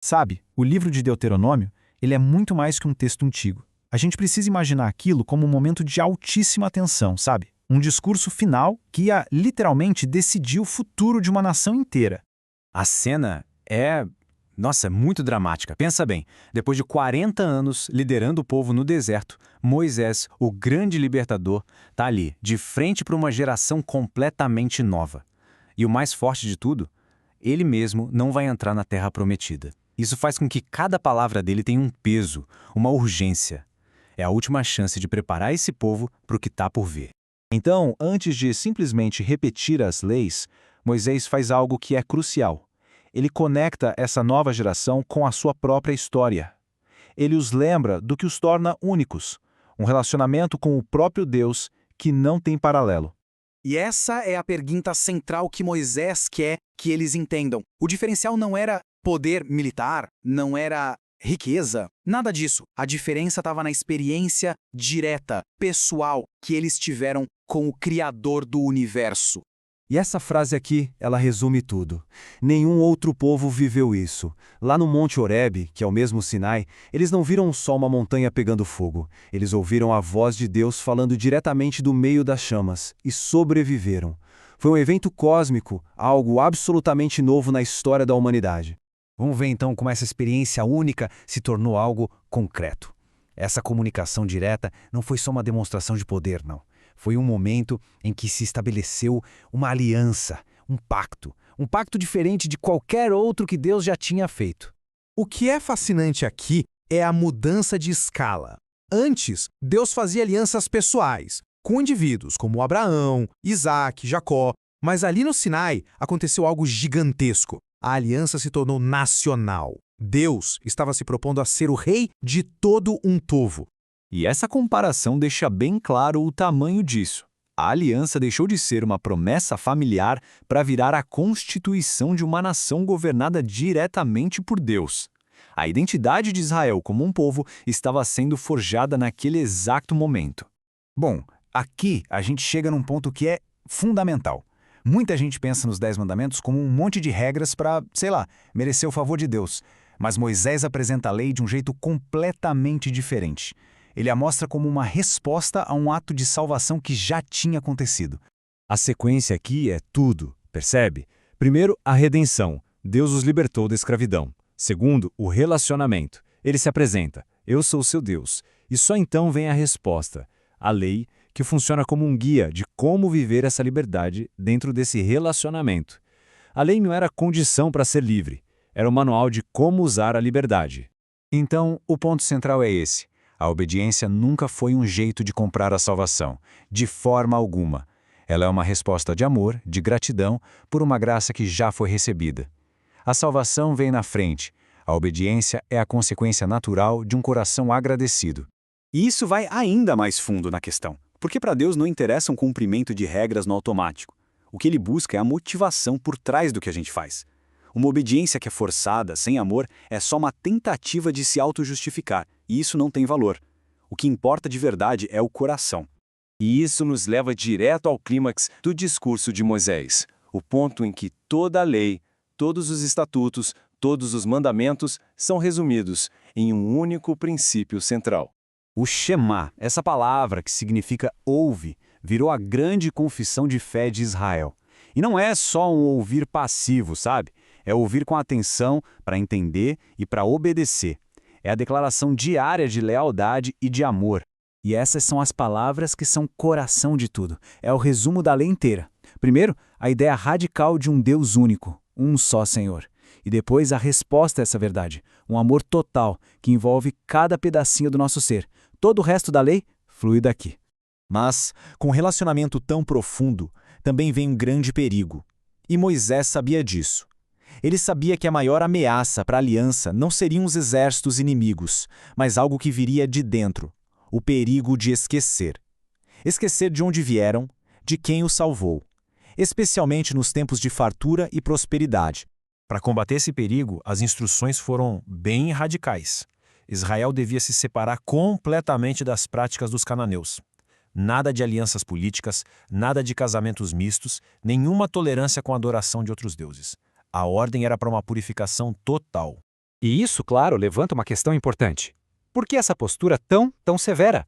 Sabe, o livro de Deuteronômio, ele é muito mais que um texto antigo. A gente precisa imaginar aquilo como um momento de altíssima tensão, sabe? Um discurso final que ia literalmente decidir o futuro de uma nação inteira. A cena é, nossa, muito dramática. Pensa bem, depois de 40 anos liderando o povo no deserto, Moisés, o grande libertador, está ali, de frente para uma geração completamente nova. E o mais forte de tudo, ele mesmo não vai entrar na Terra Prometida. Isso faz com que cada palavra dele tenha um peso, uma urgência. É a última chance de preparar esse povo para o que está por vir. Então, antes de simplesmente repetir as leis, Moisés faz algo que é crucial. Ele conecta essa nova geração com a sua própria história. Ele os lembra do que os torna únicos, um relacionamento com o próprio Deus que não tem paralelo. E essa é a pergunta central que Moisés quer que eles entendam. O diferencial não era poder militar, não era riqueza, nada disso. A diferença estava na experiência direta, pessoal, que eles tiveram com o Criador do universo. E essa frase aqui, ela resume tudo. Nenhum outro povo viveu isso. Lá no Monte Horebe, que é o mesmo Sinai, eles não viram só uma montanha pegando fogo. Eles ouviram a voz de Deus falando diretamente do meio das chamas e sobreviveram. Foi um evento cósmico, algo absolutamente novo na história da humanidade. Vamos ver então como essa experiência única se tornou algo concreto. Essa comunicação direta não foi só uma demonstração de poder, não. Foi um momento em que se estabeleceu uma aliança, um pacto diferente de qualquer outro que Deus já tinha feito. O que é fascinante aqui é a mudança de escala. Antes, Deus fazia alianças pessoais, com indivíduos como Abraão, Isaac, Jacó, mas ali no Sinai aconteceu algo gigantesco. A aliança se tornou nacional. Deus estava se propondo a ser o rei de todo um povo. E essa comparação deixa bem claro o tamanho disso. A aliança deixou de ser uma promessa familiar para virar a constituição de uma nação governada diretamente por Deus. A identidade de Israel como um povo estava sendo forjada naquele exato momento. Bom, aqui a gente chega num ponto que é fundamental. Muita gente pensa nos 10 mandamentos como um monte de regras para, sei lá, merecer o favor de Deus. Mas Moisés apresenta a lei de um jeito completamente diferente. Ele a mostra como uma resposta a um ato de salvação que já tinha acontecido. A sequência aqui é tudo, percebe? Primeiro, a redenção. Deus os libertou da escravidão. Segundo, o relacionamento. Ele se apresenta, eu sou o seu Deus. E só então vem a resposta, a lei, que funciona como um guia de como viver essa liberdade dentro desse relacionamento. A lei não era condição para ser livre, era o manual de como usar a liberdade. Então, o ponto central é esse. A obediência nunca foi um jeito de comprar a salvação, de forma alguma. Ela é uma resposta de amor, de gratidão, por uma graça que já foi recebida. A salvação vem na frente. A obediência é a consequência natural de um coração agradecido. E isso vai ainda mais fundo na questão, porque para Deus não interessa um cumprimento de regras no automático. O que ele busca é a motivação por trás do que a gente faz. Uma obediência que é forçada, sem amor, é só uma tentativa de se auto-justificar, e isso não tem valor. O que importa de verdade é o coração. E isso nos leva direto ao clímax do discurso de Moisés, o ponto em que toda a lei, todos os estatutos, todos os mandamentos são resumidos em um único princípio central. O Shema, essa palavra que significa ouve, virou a grande confissão de fé de Israel. E não é só um ouvir passivo, sabe? É ouvir com atenção para entender e para obedecer. É a declaração diária de lealdade e de amor. E essas são as palavras que são coração de tudo. É o resumo da lei inteira. Primeiro, a ideia radical de um Deus único, um só Senhor. E depois a resposta a essa verdade, um amor total que envolve cada pedacinho do nosso ser. Todo o resto da lei flui daqui. Mas, com um relacionamento tão profundo, também vem um grande perigo. E Moisés sabia disso. Ele sabia que a maior ameaça para a aliança não seriam os exércitos inimigos, mas algo que viria de dentro, o perigo de esquecer. Esquecer de onde vieram, de quem os salvou, especialmente nos tempos de fartura e prosperidade. Para combater esse perigo, as instruções foram bem radicais. Israel devia se separar completamente das práticas dos cananeus. Nada de alianças políticas, nada de casamentos mistos, nenhuma tolerância com a adoração de outros deuses. A ordem era para uma purificação total. E isso, claro, levanta uma questão importante. Por que essa postura tão severa?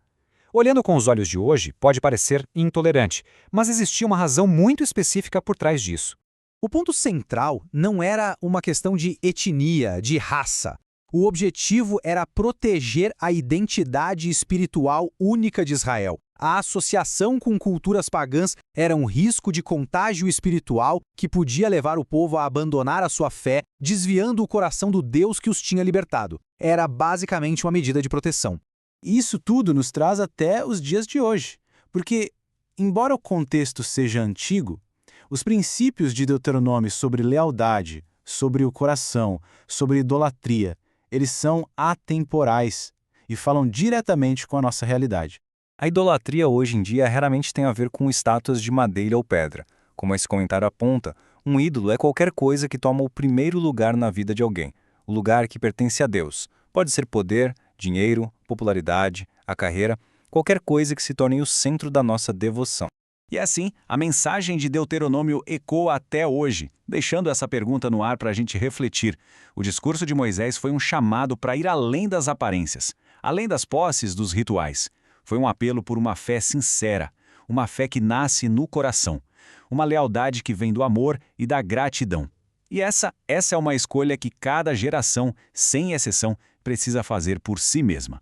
Olhando com os olhos de hoje, pode parecer intolerante, mas existia uma razão muito específica por trás disso. O ponto central não era uma questão de etnia, de raça. O objetivo era proteger a identidade espiritual única de Israel. A associação com culturas pagãs era um risco de contágio espiritual que podia levar o povo a abandonar a sua fé, desviando o coração do Deus que os tinha libertado. Era basicamente uma medida de proteção. Isso tudo nos traz até os dias de hoje, porque, embora o contexto seja antigo, os princípios de Deuteronômio sobre lealdade, sobre o coração, sobre idolatria, eles são atemporais e falam diretamente com a nossa realidade. A idolatria hoje em dia raramente tem a ver com estátuas de madeira ou pedra. Como esse comentário aponta, um ídolo é qualquer coisa que toma o primeiro lugar na vida de alguém, o lugar que pertence a Deus. Pode ser poder, dinheiro, popularidade, a carreira, qualquer coisa que se torne o centro da nossa devoção. E assim, a mensagem de Deuteronômio ecoa até hoje, deixando essa pergunta no ar para a gente refletir. O discurso de Moisés foi um chamado para ir além das aparências, além das posses dos rituais. Foi um apelo por uma fé sincera, uma fé que nasce no coração, uma lealdade que vem do amor e da gratidão. E essa é uma escolha que cada geração, sem exceção, precisa fazer por si mesma.